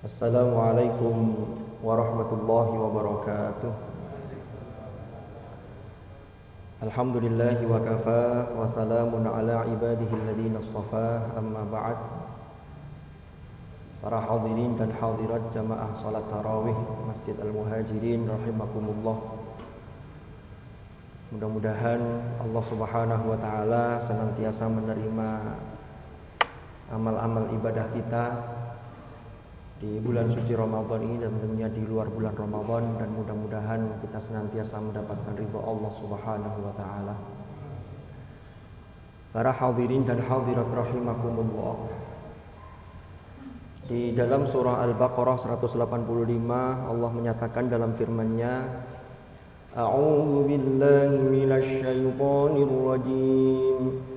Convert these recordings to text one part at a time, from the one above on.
Assalamualaikum warahmatullahi wabarakatuh. Alhamdulillahi wa kafa wa salamun ala ibadihi alladhina istafa, amma ba'd. Para hadirin dan hadirat jamaah salat tarawih Masjid Al-Muhajirin rahimakumullah. Mudah-mudahan Allah Subhanahu wa taala senantiasa menerima amal-amal ibadah kita di bulan suci Ramadan ini dan tentunya di luar bulan Ramadan, dan mudah-mudahan kita senantiasa mendapatkan ridha Allah Subhanahu wa taala. Para hadirin dan hadirat rahimakumullah. Di dalam surah Al-Baqarah 185 Allah menyatakan dalam firman-Nya, A'udzu billahi minasy syaithanir rajim.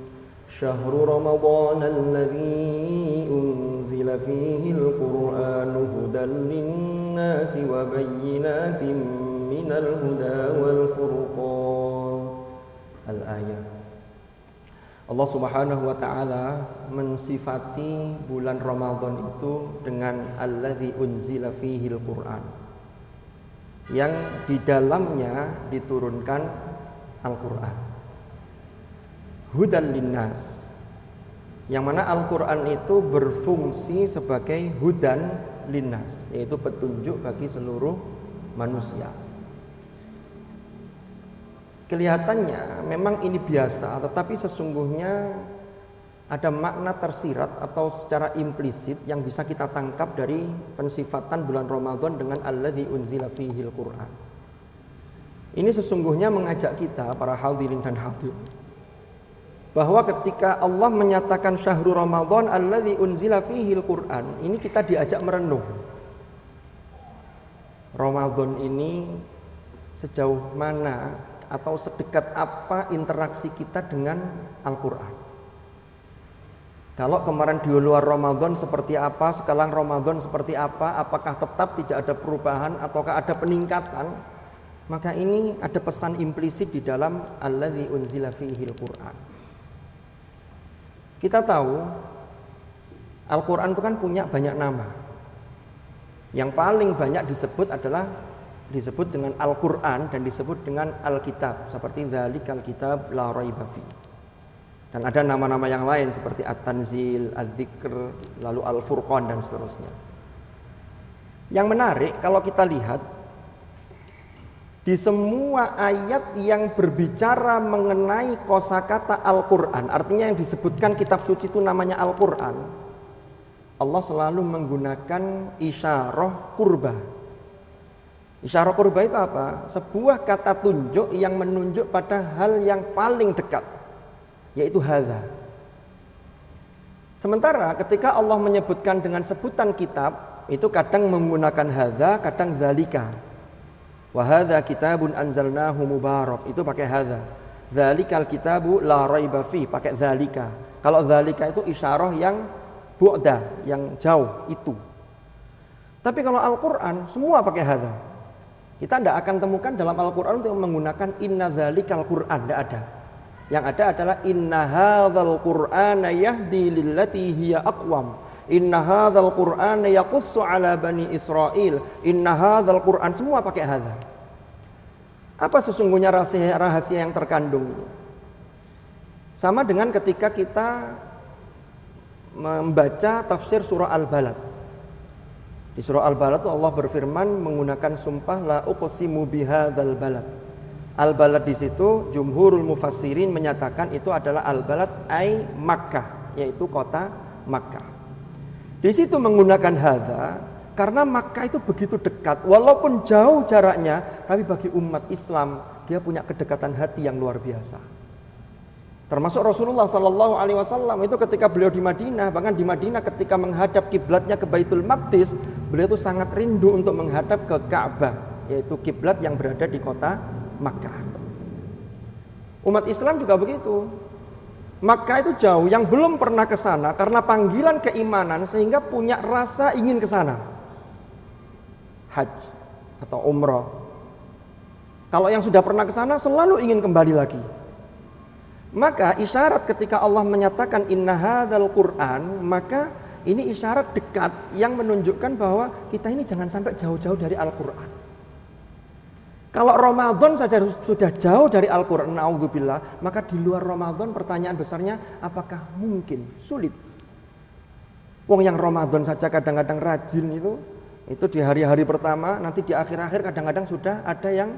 شهر رمضان الذي أنزل فيه القرآن هدى للناس وبينات من الهدى والفرقان. Al-ayat. Allah Subhanahu wa taala mensifati bulan Ramadan itu dengan alladzi unzila fihil Qur'an, yang di dalamnya diturunkan Al-Qur'an. Hudan linnas, yang mana Al-Quran itu berfungsi sebagai hudan linnas, yaitu petunjuk bagi seluruh manusia. Kelihatannya memang ini biasa, tetapi sesungguhnya ada makna tersirat atau secara implisit yang bisa kita tangkap dari pensifatan bulan Ramadan dengan alladzi unzila fihil Qur'an. Ini sesungguhnya mengajak kita, para hadirin dan hadirat, bahwa ketika Allah menyatakan syahrul Ramadan alladzi unzila fihil Qur'an, ini kita diajak merenung. Ramadan ini sejauh mana atau sedekat apa interaksi kita dengan Al-Qur'an. Kalau kemarin di luar Ramadan seperti apa, sekarang Ramadan seperti apa, apakah tetap tidak ada perubahan ataukah ada peningkatan? Maka ini ada pesan implisit di dalam alladzi unzila fihil Qur'an. Kita tahu Al-Quran itu kan punya banyak nama. Yang paling banyak disebut dengan Al-Quran dan disebut dengan Al-Kitab, seperti dzalikal kitab la raiba fi. Dan ada nama-nama yang lain seperti At-Tanzil, Adz-Dzikr, lalu Al-Furqan dan seterusnya. Yang menarik kalau kita lihat di semua ayat yang berbicara mengenai kosakata Al-Quran, artinya yang disebutkan kitab suci itu namanya Al-Quran, Allah selalu menggunakan isyarah qurba. Isyarah qurba itu apa? Sebuah kata tunjuk yang menunjuk pada hal yang paling dekat, yaitu hadza. Sementara ketika Allah menyebutkan dengan sebutan kitab, itu kadang menggunakan hadza, kadang dzalika. Wa hadza kitabun anzalnahu mubarak, itu pakai hadza. Dzalikal kitabu la raiba fi, pakai dzalika. Kalau dzalika itu isyarah yang bu'da, yang jauh itu. Tapi kalau Al-Qur'an semua pakai hadza. Kita tidak akan temukan dalam Al-Qur'an untuk menggunakan inna dzalikal Qur'an, tidak ada. Yang ada adalah inna hadzal Qur'ana yahdi lillati hiya aqwam. Inna hadzal Qur'ana yaqussu ala bani Israil. Inna hadzal Qur'an, semua pakai hadza. Apa sesungguhnya rahasia yang terkandung ini? Sama dengan ketika kita membaca tafsir surah Al-Balad. Di surah Al-Balad itu Allah berfirman menggunakan sumpah la uqsimu bihadzal balad. Al-Balad di situ jumhurul mufassirin menyatakan itu adalah Al-Balad ai Makkah, yaitu kota Makkah. Di situ menggunakan hadza karena Makkah itu begitu dekat, walaupun jauh jaraknya, tapi bagi umat Islam dia punya kedekatan hati yang luar biasa. Termasuk Rasulullah Sallallahu Alaihi Wasallam itu ketika beliau di Madinah, bahkan di Madinah ketika menghadap kiblatnya ke Baitul Maqdis, beliau itu sangat rindu untuk menghadap ke Ka'bah, yaitu kiblat yang berada di kota Makkah. Umat Islam juga begitu. Makkah itu jauh, yang belum pernah ke sana karena panggilan keimanan sehingga punya rasa ingin ke sana. Haji atau umrah. Kalau yang sudah pernah ke sana selalu ingin kembali lagi. Maka isyarat ketika Allah menyatakan inna hadzal Qur'an, maka ini isyarat dekat yang menunjukkan bahwa kita ini jangan sampai jauh-jauh dari Al-Quran. Kalau Ramadan saja sudah jauh dari Al-Quran, na'udzubillah, maka di luar Ramadan pertanyaan besarnya, apakah mungkin? Sulit. Wong yang Ramadan saja kadang-kadang rajin itu di hari-hari pertama, nanti di akhir-akhir kadang-kadang sudah ada yang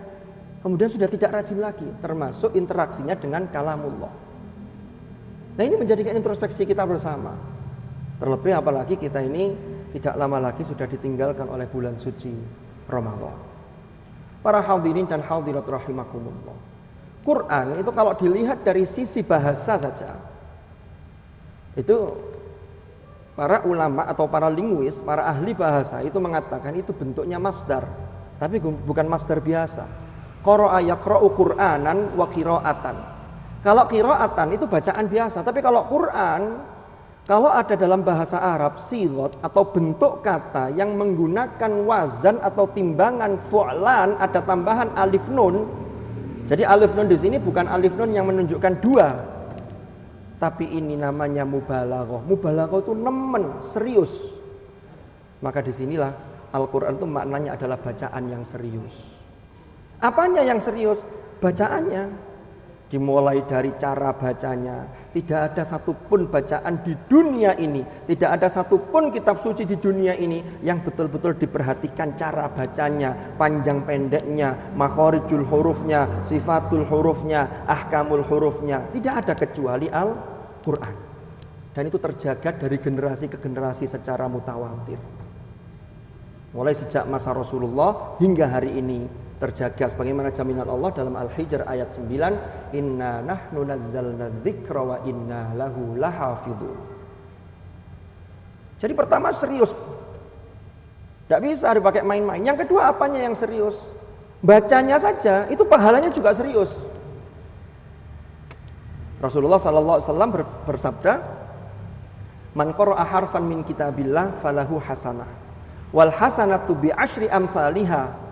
kemudian sudah tidak rajin lagi, termasuk interaksinya dengan kalamullah. Nah, ini menjadikan introspeksi kita bersama. Terlebih apalagi kita ini tidak lama lagi sudah ditinggalkan oleh bulan suci Ramadan. Para hadirin dan hadirat rahimakumullah. Quran itu kalau dilihat dari sisi bahasa saja, itu para ulama atau para linguis, para ahli bahasa itu mengatakan itu bentuknya masdar, tapi bukan masdar biasa. Qara'a yaqra'u Qur'anan wa qira'atan. Kalau qira'atan itu bacaan biasa, tapi kalau Quran, kalau ada dalam bahasa Arab sigot atau bentuk kata yang menggunakan wazan atau timbangan fu'lan, ada tambahan alif nun. Jadi alif nun di sini bukan alif nun yang menunjukkan dua, tapi ini namanya mubalaghah. Mubalaghah itu nemen, serius. Maka disinilah Al-Quran itu maknanya adalah bacaan yang serius. Apanya yang serius? Bacaannya. Dimulai dari cara bacanya, tidak ada satupun bacaan di dunia ini, tidak ada satupun kitab suci di dunia ini yang betul-betul diperhatikan cara bacanya, panjang pendeknya, makhorijul hurufnya, sifatul hurufnya, ahkamul hurufnya, tidak ada kecuali Al-Quran. Dan itu terjaga dari generasi ke generasi secara mutawatir. Mulai sejak masa Rasulullah hingga hari ini terjaga sebagaimana jaminan Allah dalam Al-Hijr ayat 9, inna nahnu nazzalna dzikra wa inna lahu lahafidun. Jadi pertama serius, tidak bisa dipakai main-main. Yang kedua apanya yang serius? Bacanya saja itu pahalanya juga serius. Rasulullah SAW bersabda, man qara'a harfan min kitabillah falahu hasanah wal hasanatu bi asyri amsalihha.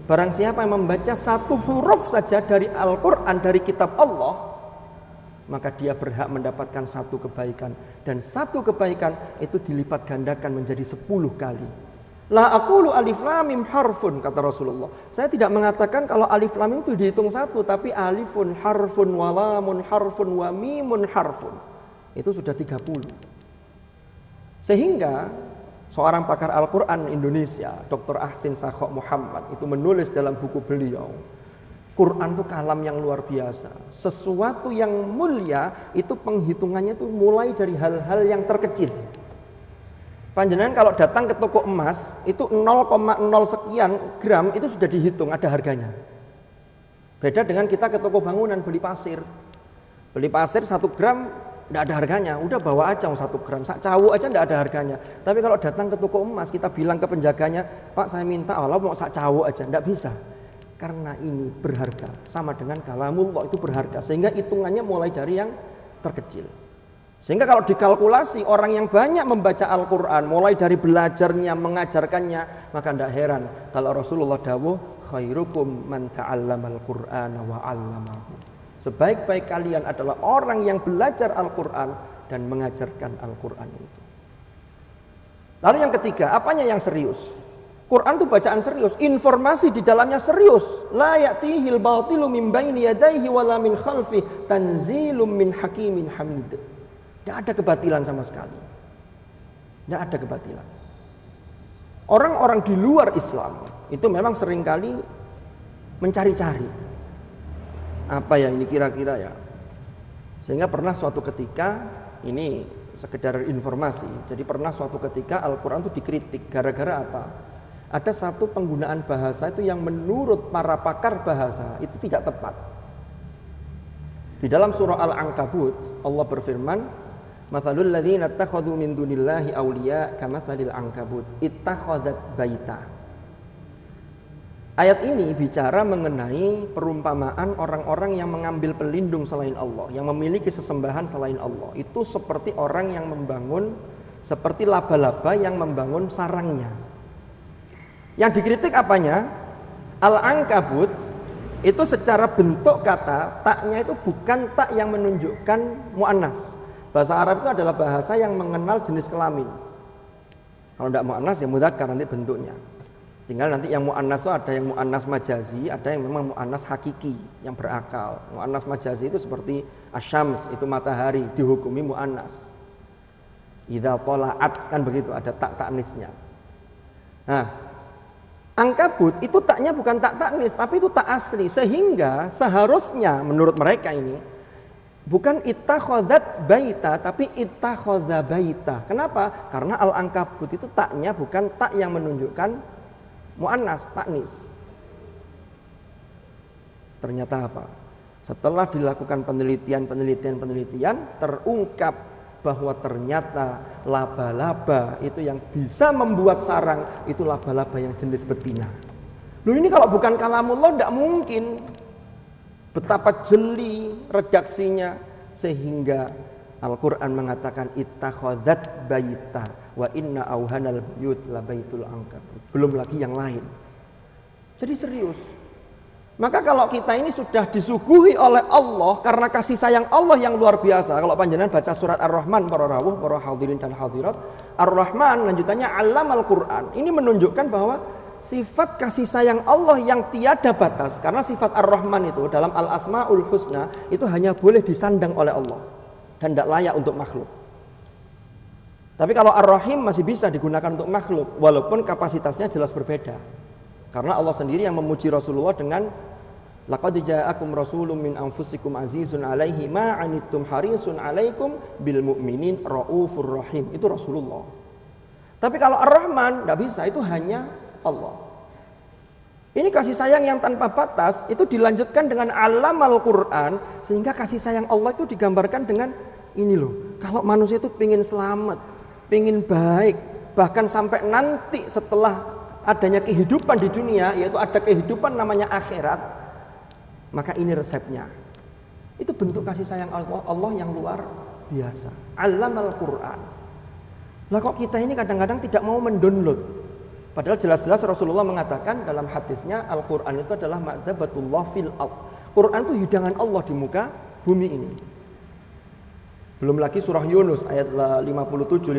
Barang siapa yang membaca satu huruf saja dari Al-Quran, dari kitab Allah, maka dia berhak mendapatkan satu kebaikan. Dan satu kebaikan itu dilipat gandakan menjadi 10 kali. La aqulu alif lam mim harfun, kata Rasulullah. Saya tidak mengatakan kalau alif lam mim itu dihitung satu, tapi alifun harfun, walamun harfun, wa mimun harfun. Itu sudah 30. Sehingga seorang pakar Al-Quran Indonesia, Dr. Ahsin Sakhok Muhammad, itu menulis dalam buku beliau, Quran itu kalam yang luar biasa. Sesuatu yang mulia itu penghitungannya itu mulai dari hal-hal yang terkecil. Panjenengan kalau datang ke toko emas, itu 0,0 sekian gram itu sudah dihitung, ada harganya. Beda dengan kita ke toko bangunan beli pasir. Beli pasir 1 gram tidak ada harganya, udah bawa aja 1 gram, sak cawu aja tidak ada harganya. Tapi kalau datang ke toko emas, kita bilang ke penjaganya, Pak saya minta Allah mau sak cawu aja, tidak bisa. Karena ini berharga, sama dengan kalamullah itu berharga. Sehingga hitungannya mulai dari yang terkecil. Sehingga kalau dikalkulasi orang yang banyak membaca Al-Quran, mulai dari belajarnya, mengajarkannya, maka tidak heran kalau Rasulullah dawuh, khairukum man ta'allamal Qur'ana wa 'allamahu. Sebaik-baik kalian adalah orang yang belajar Al-Quran dan mengajarkan Al-Quran itu. Lalu yang ketiga, apanya yang serius? Quran itu bacaan serius, informasi di dalamnya serius. La ya'tihil batilu min baini yadayhi wala min khalfi tanzilum min hakimin hamid. Tidak ada kebatilan sama sekali. Tidak ada kebatilan. Orang-orang di luar Islam itu memang seringkali mencari-cari. Apa ya ini kira-kira ya. Sehingga pernah suatu ketika, ini sekedar informasi, jadi pernah suatu ketika Al-Quran itu dikritik gara-gara apa? Ada satu penggunaan bahasa itu yang menurut para pakar bahasa itu tidak tepat. Di dalam surah Al-Ankabut Allah berfirman, mathalul ladzina ittakhadhu min dunillahi awliya kamathalil ankabut ittakhadzat baita. Ayat ini bicara mengenai perumpamaan orang-orang yang mengambil pelindung selain Allah, yang memiliki sesembahan selain Allah. Itu seperti orang yang membangun, seperti laba-laba yang membangun sarangnya. Yang dikritik apanya? Al-Ankabut itu secara bentuk kata, taknya itu bukan tak yang menunjukkan mu'annas, Bahasa Arab itu adalah bahasa yang mengenal jenis kelamin. Kalau tidak mu'annas ya mudzakkar nanti bentuknya. Tinggal nanti yang mu'annas itu ada yang mu'annas majazi, ada yang memang mu'annas hakiki yang berakal. Mu'annas majazi itu seperti asyams, itu matahari, dihukumi mu'annas. Idza tala'at kan begitu, ada tak ta'nisnya. Nah, Ankabut itu taknya bukan tak ta'nis, tapi itu tak asli, sehingga seharusnya menurut mereka ini bukan ittakhadzat baita, tapi ittakhadza baita. Kenapa? Karena al-ankabut itu taknya bukan tak yang menunjukkan mu'annas, ta'nis. Ternyata apa? Setelah dilakukan penelitian, terungkap bahwa ternyata laba-laba itu yang bisa membuat sarang itu laba-laba yang jenis betina. Loh, ini kalau bukan kalamullah tidak mungkin. Betapa jeli redaksinya sehingga Al-Quran mengatakan ittakhadzat baita wa inna auhanal buyut la baitul ankabut. Belum lagi yang lain. Jadi serius. Maka kalau kita ini sudah disuguhi oleh Allah karena kasih sayang Allah yang luar biasa. Kalau panjenengan baca surat Ar-Rahman para rawuh, para hadirin dan hadirat, Ar-Rahman lanjutannya Allamal Quran. Ini menunjukkan bahwa sifat kasih sayang Allah yang tiada batas, karena sifat Ar-Rahman itu dalam Al-Asmaul Husna itu hanya boleh disandang oleh Allah dan tidak layak untuk makhluk. Tapi kalau Ar-Rahim masih bisa digunakan untuk makhluk, walaupun kapasitasnya jelas berbeda. Karena Allah sendiri yang memuji Rasulullah dengan laqad ja'akum rasulun min anfusikum azizun 'alaihi ma 'anittum harisun 'alaikum bil mu'minin raufur rahim. Itu Rasulullah. Tapi kalau Ar-Rahman tidak bisa, itu hanya Allah. Ini kasih sayang yang tanpa batas itu dilanjutkan dengan alamal Quran, sehingga kasih sayang Allah itu digambarkan dengan ini loh. Kalau manusia itu pingin selamat, pingin baik, bahkan sampai nanti setelah adanya kehidupan di dunia, yaitu ada kehidupan namanya akhirat, maka ini resepnya. Itu bentuk kasih sayang Allah yang luar biasa. Alamal Quran. Lah kok kita ini kadang-kadang tidak mau mendownload. Padahal jelas-jelas Rasulullah mengatakan dalam hadisnya Al-Quran itu adalah ma'dabatullah fil ard. Quran itu hidangan Allah di muka bumi ini. Belum lagi surah Yunus ayat 57-58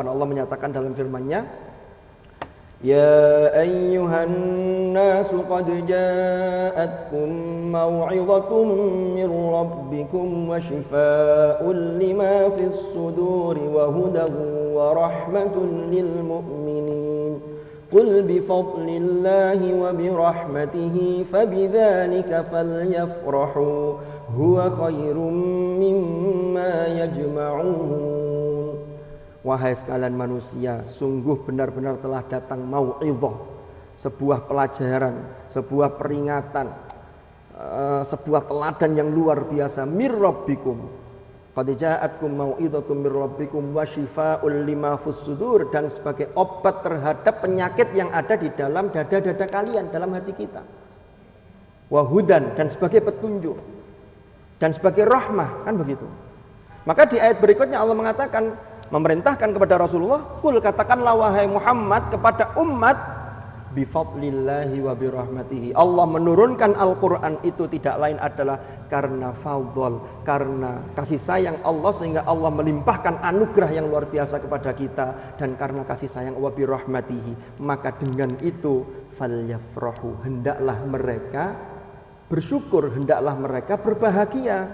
Allah menyatakan dalam firman-Nya, Ya ayyuhan nasu qad ja'atkum maw'idhatun min rabbikum wa shifaa'un lima fis suduri wa hudan wa rahmatun lil mu'minin. Qul bi fadlillahi wa bi rahmatihi fabidzalika falyafrahu huwa khairum mimma yajma'un. Wahai sekalian manusia, sungguh benar-benar telah datang mau'idhah, sebuah pelajaran, sebuah peringatan, sebuah teladan yang luar biasa mir rabbikum. Qad ja'atkum mau'idhatun mir rabbikum wa shifaa'un lima fis sudur, dan sebagai obat terhadap penyakit yang ada di dalam dada-dada kalian, dalam hati kita. Wa hudan, dan sebagai petunjuk, dan sebagai rahmah, kan begitu. Maka di ayat berikutnya Allah mengatakan, memerintahkan kepada Rasulullah, kul katakanlah wahai Muhammad kepada umat, bifadlillahi wa birahmatihi. Allah menurunkan Al-Quran itu tidak lain adalah karena fadl, karena kasih sayang Allah, sehingga Allah melimpahkan anugerah yang luar biasa kepada kita, dan karena kasih sayang wa birahmatihi, maka dengan itu falyafrahu, hendaklah mereka bersyukur, hendaklah mereka berbahagia.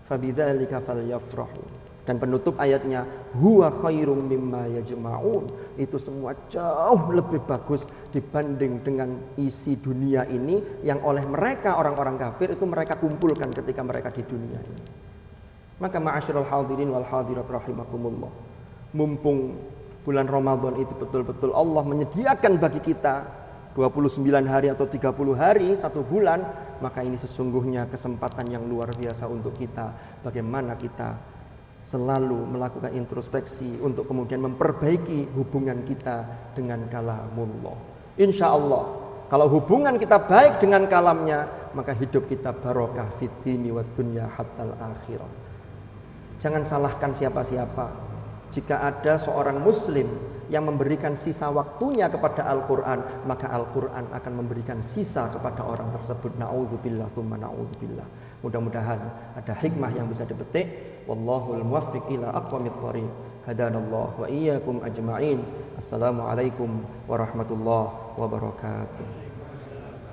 Fabidzalika falyafrahu. Dan penutup ayatnya, huwa khairum mimma yajma'un. Itu semua jauh lebih bagus dibanding dengan isi dunia ini yang oleh mereka orang-orang kafir itu mereka kumpulkan ketika mereka di dunia ini. Maka ma'asyiral hadirin wal hadirat rahimakumullah, mumpung bulan Ramadan itu betul-betul Allah menyediakan bagi kita 29 hari atau 30 hari, 1 bulan, maka ini sesungguhnya kesempatan yang luar biasa untuk kita. Bagaimana kita selalu melakukan introspeksi untuk kemudian memperbaiki hubungan kita dengan kalamullah. Insya Allah, kalau hubungan kita baik dengan kalamnya, maka hidup kita barokah fid dini wad dunya hattal akhirah. Jangan salahkan siapa-siapa, Jika ada seorang muslim yang memberikan sisa waktunya kepada Al-Quran, maka Al-Quran akan memberikan sisa kepada orang tersebut. Na'udzubillah tsumma na'udzubillah. Mudah-mudahan ada hikmah yang bisa dipetik. Wallahul muwaffiq ila aqwamit thoriq. Hadanallah wa iyyakum ajma'in. Assalamualaikum warahmatullahi wabarakatuh.